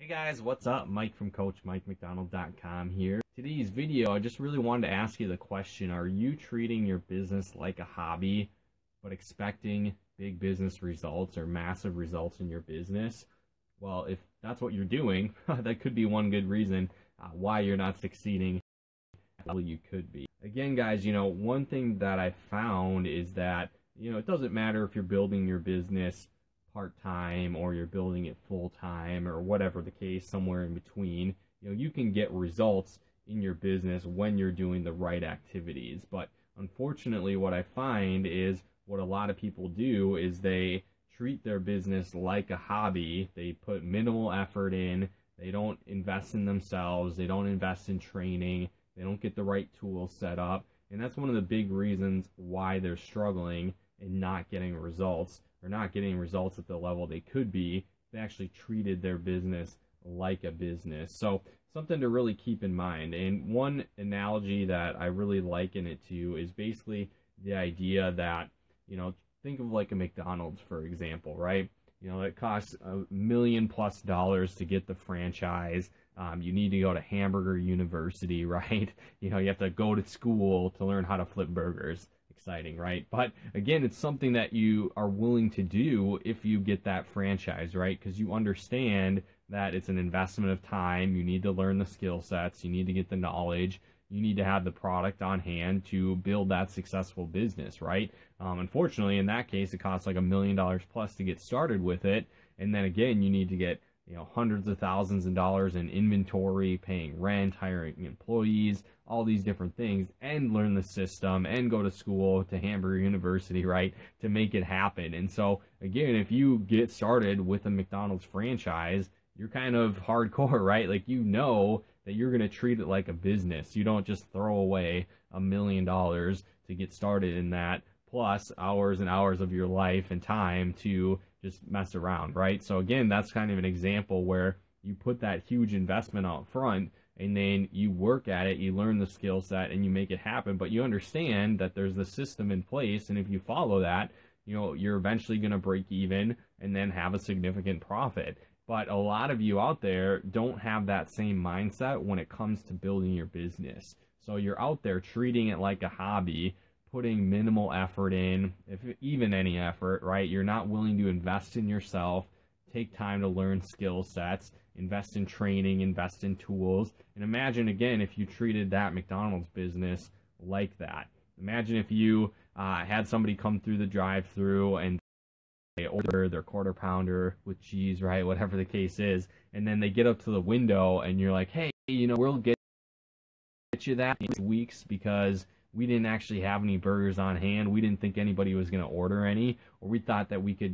Hey guys, what's up? Mike from CoachMikeMcDonald.com here. Today's video, I just really wanted to ask you the question, are you treating your business like a hobby, but expecting big business results or massive results in your business? Well, if that's what you're doing, that could be one good reason why you're not succeeding at the level you could be. Again, guys, one thing that I found is that, it doesn't matter if you're building your business part-time or you're building it full-time or whatever the case, somewhere in between. You can get results in your business when you're doing the right activities. But unfortunately, what I find is what a lot of people do is they treat their business like a hobby. They put minimal effort in. They don't invest in themselves. They don't invest in training. They don't get the right tools set up. And that's one of the big reasons why they're struggling and not getting results, or not getting results at the level they could be. They actually treated their business like a business. So something to really keep in mind. And one analogy that I really liken it to is basically the idea that, think of like a McDonald's, for example, right? It costs $1 million+ to get the franchise. You need to go to Hamburger University, right? You have to go to school to learn how to flip burgers. Exciting, right? But again, it's something that you are willing to do if you get that franchise, right? Because you understand that it's an investment of time. You need to learn the skill sets. You need to get the knowledge. You need to have the product on hand to build that successful business, right? Unfortunately, in that case, it costs like $1 million+ to get started with it. And then again, you need to get hundreds of thousands of dollars in inventory, paying rent, hiring employees, all these different things, and learn the system and go to school to Hamburger University, right, to make it happen. And so again, if you get started with a McDonald's franchise, you're kind of hardcore, right? Like, that you're going to treat it like a business. You don't just throw away $1 million to get started in that, plus hours and hours of your life and time to just mess around, right? So again, that's kind of an example where you put that huge investment out front, and then you work at it, you learn the skill set, and you make it happen. But you understand that there's the system in place, and if you follow that, you're eventually going to break even and then have a significant profit. But a lot of you out there don't have that same mindset when it comes to building your business. So you're out there treating it like a hobby, putting minimal effort in, if even any effort, right? You're not willing to invest in yourself, take time to learn skill sets, invest in training, invest in tools. And imagine, again, if you treated that McDonald's business like that. Imagine if you had somebody come through the drive-thru and they order their quarter pounder with cheese, right? Whatever the case is. And then they get up to the window and you're like, hey, we'll get you that in 2 weeks because we didn't actually have any burgers on hand. We didn't think anybody was going to order any, or we thought that we could,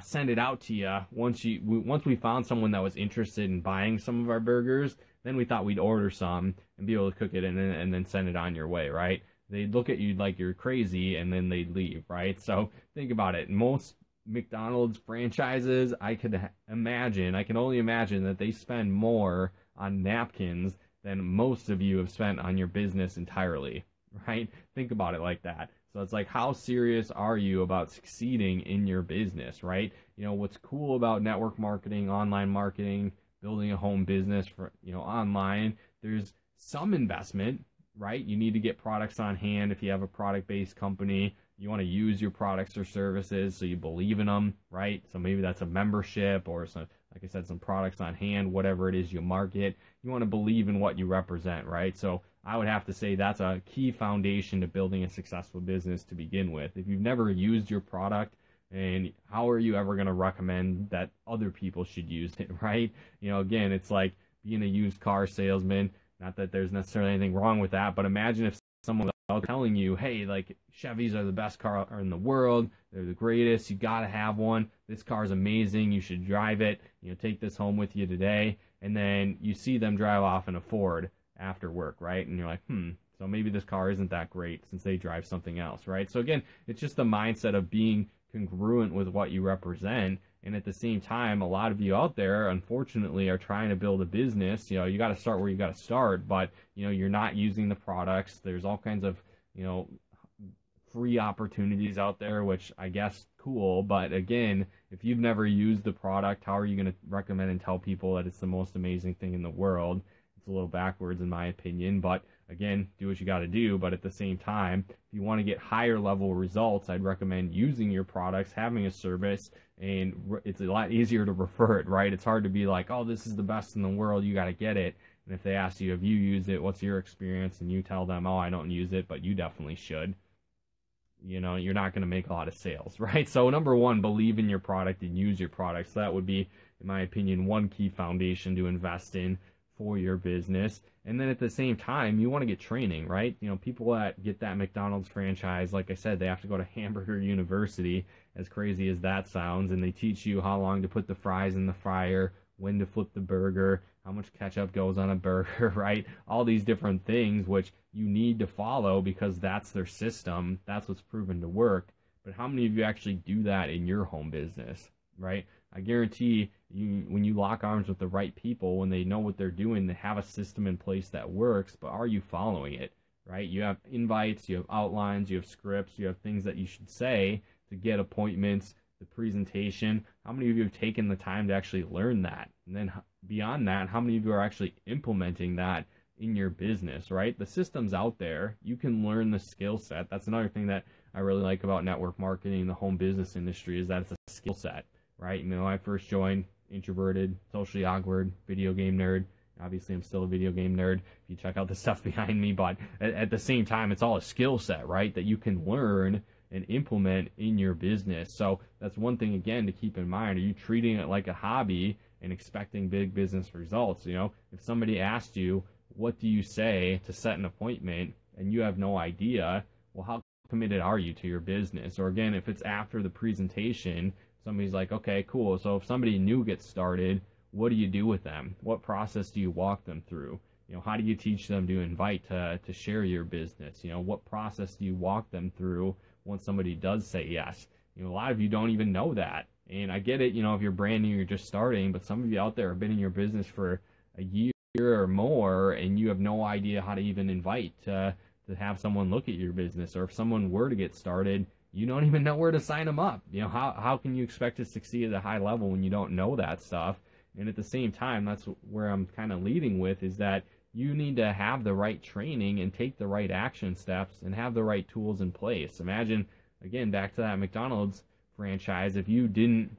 send it out to you once we found someone that was interested in buying some of our burgers. Then we thought we'd order some and be able to cook it and then send it on your way, right? They'd look at you like you're crazy and then they'd leave, right? So think about it. Most McDonald's franchises, I can only imagine that they spend more on napkins than most of you have spent on your business entirely, right? Think about it like that. So it's like, how serious are you about succeeding in your business, right? What's cool about network marketing, online marketing, building a home business for, online, there's some investment, right? You need to get products on hand. If you have a product-based company, you want to use your products or services so you believe in them, right? So maybe that's a membership or some, like I said, some products on hand, whatever it is you market. You want to believe in what you represent, right? So I would have to say that's a key foundation to building a successful business to begin with. If you've never used your product, and how are you ever going to recommend that other people should use it, right? Again, it's like being a used car salesman. Not that there's necessarily anything wrong with that, but imagine if someone was telling you, hey, like, Chevys are the best car in the world. They're the greatest. You got to have one. This car is amazing. You should drive it. Take this home with you today. And then you see them drive off in a Ford after work, right? And you're like, so maybe this car isn't that great since they drive something else, right? So again, it's just the mindset of being congruent with what you represent. And at the same time, a lot of you out there, unfortunately, are trying to build a business. You got to start where you got to start, but, you're not using the products. There's all kinds of, free opportunities out there, which I guess cool, but again, if you've never used the product, how are you going to recommend and tell people that it's the most amazing thing in the world? It's a little backwards in my opinion, but again, do what you got to do. But at the same time, if you want to get higher level results, I'd recommend using your products, having a service, and it's a lot easier to refer it, right? It's hard to be like, oh, this is the best in the world, you got to get it. And if they ask you, have you used it, what's your experience, and you tell them, oh, I don't use it, but you definitely should, you know, you're not going to make a lot of sales, right? So number one, believe in your product and use your product. So that would be, in my opinion, one key foundation to invest in for your business. And then at the same time, you want to get training, right? You know, people that get that McDonald's franchise, like I said, they have to go to Hamburger University, as crazy as that sounds, and they teach you how long to put the fries in the fryer, when to flip the burger, how much ketchup goes on a burger, right? All these different things which you need to follow because that's their system. That's what's proven to work. But how many of you actually do that in your home business, right? I guarantee you, when you lock arms with the right people, when they know what they're doing, they have a system in place that works, but are you following it, right? You have invites, you have outlines, you have scripts, you have things that you should say to get appointments, the presentation. How many of you have taken the time to actually learn that? And then beyond that, how many of you are actually implementing that in your business, right? The system's out there. You can learn the skill set. That's another thing that I really like about network marketing, the home business industry, is that it's a skill set, right? You know, I first joined introverted, socially awkward, video game nerd. Obviously, I'm still a video game nerd if you check out the stuff behind me, but at the same time, it's all a skill set, right, that you can learn and implement in your business. So that's one thing, again, to keep in mind. Are you treating it like a hobby and expecting big business results? You know, if somebody asked you, what do you say to set an appointment, and you have no idea, well, how committed are you to your business? Or again, if it's after the presentation, somebody's like, okay, cool. So if somebody new gets started, what do you do with them? What process do you walk them through? You know, how do you teach them to invite to share your business? You know, what process do you walk them through once somebody does say yes? You know, a lot of you don't even know that. And I get it, you know, if you're brand new, you're just starting, but some of you out there have been in your business for a year or more, and you have no idea how to even invite to have someone look at your business. Or if someone were to get started, you don't even know where to sign them up. You know, how can you expect to succeed at a high level when you don't know that stuff? And at the same time, that's where I'm kind of leading with, is that you need to have the right training and take the right action steps and have the right tools in place. Imagine, again, back to that McDonald's franchise, if you didn't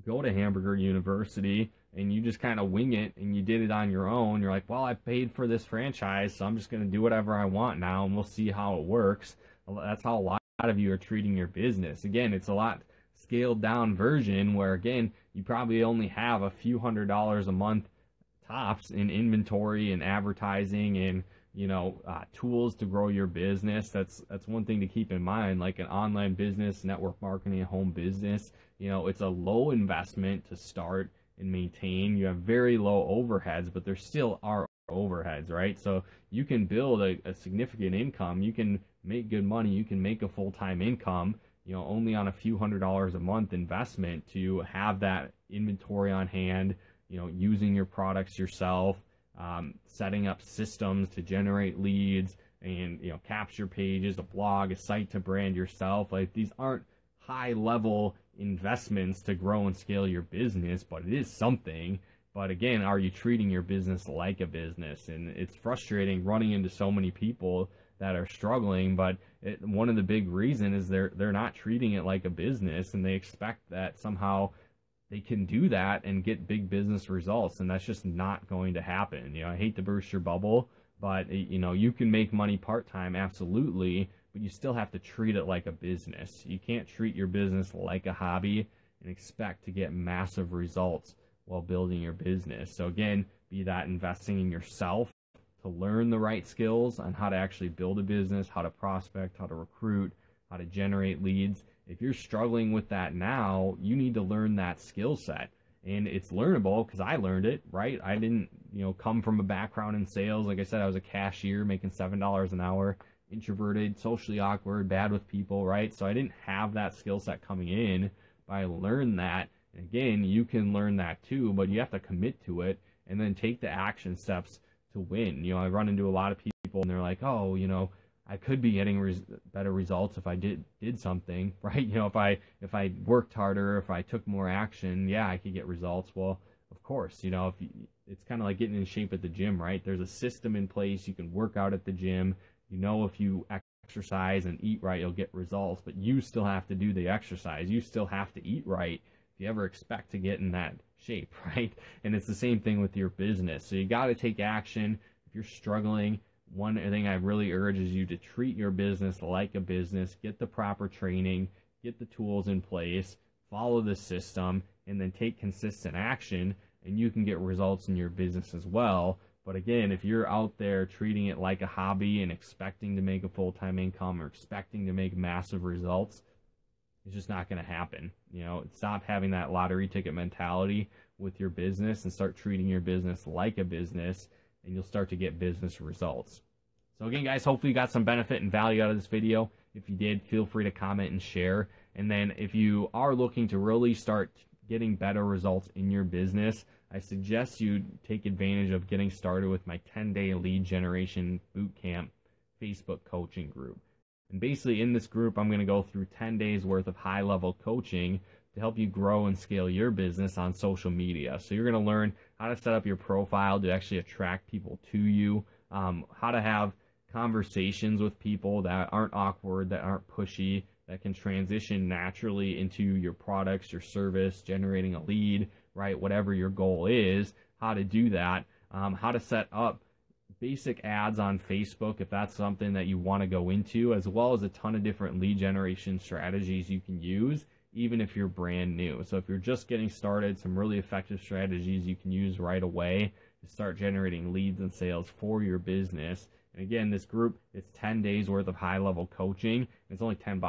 go to Hamburger University and you just kind of wing it and you did it on your own, you're like, well, I paid for this franchise, so I'm just going to do whatever I want now and we'll see how it works. That's how a lot of you are treating your business. Again, it's a lot scaled down version where, again, you probably only have a few $100s a month tops in inventory and advertising and, you know, tools to grow your business. That's one thing to keep in mind. Like an online business, network marketing, home business, you know, it's a low investment to start and maintain. You have very low overheads, but there still are overheads, right? So you can build a significant income. You can make good money. You can make a full-time income, you know, only on a few $100s a month investment to have that inventory on hand, you know, using your products yourself, setting up systems to generate leads and, you know, capture pages, a blog, a site to brand yourself. Like, these aren't high level investments to grow and scale your business, but it is something. But again, are you treating your business like a business? And it's frustrating running into so many people that are struggling, but one of the big reasons is they're not treating it like a business, and they expect that somehow they can do that and get big business results, and that's just not going to happen. You know, I hate to burst your bubble, but you know, you can make money part-time, absolutely, but you still have to treat it like a business. You can't treat your business like a hobby and expect to get massive results while building your business. So again, be that investing in yourself to learn the right skills on how to actually build a business, how to prospect, how to recruit, how to generate leads. If you're struggling with that now, you need to learn that skill set. And it's learnable because I learned it, right? I didn't, you know, come from a background in sales. Like I said, I was a cashier making $7 an hour, introverted, socially awkward, bad with people, right? So I didn't have that skill set coming in, but I learned that. And again, you can learn that too, but you have to commit to it and then take the action steps to win. You know, I run into a lot of people and they're like, oh, you know, I could be getting better results if I did something, right? You know, if I worked harder, if I took more action, yeah, I could get results. Well, of course, you know, it's kind of like getting in shape at the gym, right? There's a system in place. You can work out at the gym. You know, if you exercise and eat right, you'll get results, but you still have to do the exercise. You still have to eat right if you ever expect to get in that shape, right? And it's the same thing with your business. So you got to take action. If you're struggling, one thing I really urge is you to treat your business like a business, get the proper training, get the tools in place, follow the system, and then take consistent action, and you can get results in your business as well. But again, if you're out there treating it like a hobby and expecting to make a full-time income or expecting to make massive results, it's just not going to happen. You know, stop having that lottery ticket mentality with your business and start treating your business like a business, and you'll start to get business results. So again, guys, hopefully you got some benefit and value out of this video. If you did, feel free to comment and share. And then if you are looking to really start getting better results in your business, I suggest you take advantage of getting started with my 10-day lead generation bootcamp Facebook coaching group. And basically in this group, I'm going to go through 10 days worth of high-level coaching to help you grow and scale your business on social media. So you're going to learn how to set up your profile to actually attract people to you, how to have conversations with people that aren't awkward, that aren't pushy, that can transition naturally into your products, your service, generating a lead, right? Whatever your goal is, how to do that, how to set up basic ads on Facebook if that's something that you want to go into, as well as a ton of different lead generation strategies you can use even if you're brand new. So if you're just getting started, some really effective strategies you can use right away to start generating leads and sales for your business. And again, this group, it's 10 days worth of high-level coaching. It's only $10.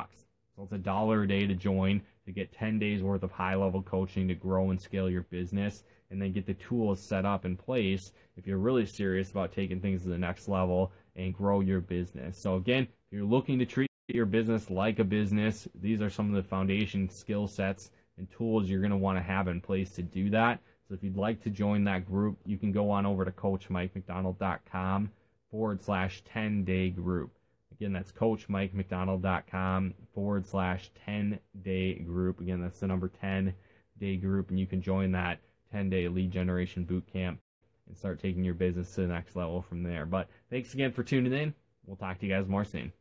So it's $1 a day to join to get 10 days worth of high-level coaching to grow and scale your business, and then get the tools set up in place if you're really serious about taking things to the next level and grow your business. So again, if you're looking to treat your business like a business, these are some of the foundation skill sets and tools you're going to want to have in place to do that. So if you'd like to join that group, you can go on over to coachmikemcdonald.com/10-day group. Again, that's coachmikemcdonald.com/10-day group. Again, that's the number 10-day group, and you can join that 10-day lead generation bootcamp and start taking your business to the next level from there. But thanks again for tuning in. We'll talk to you guys more soon.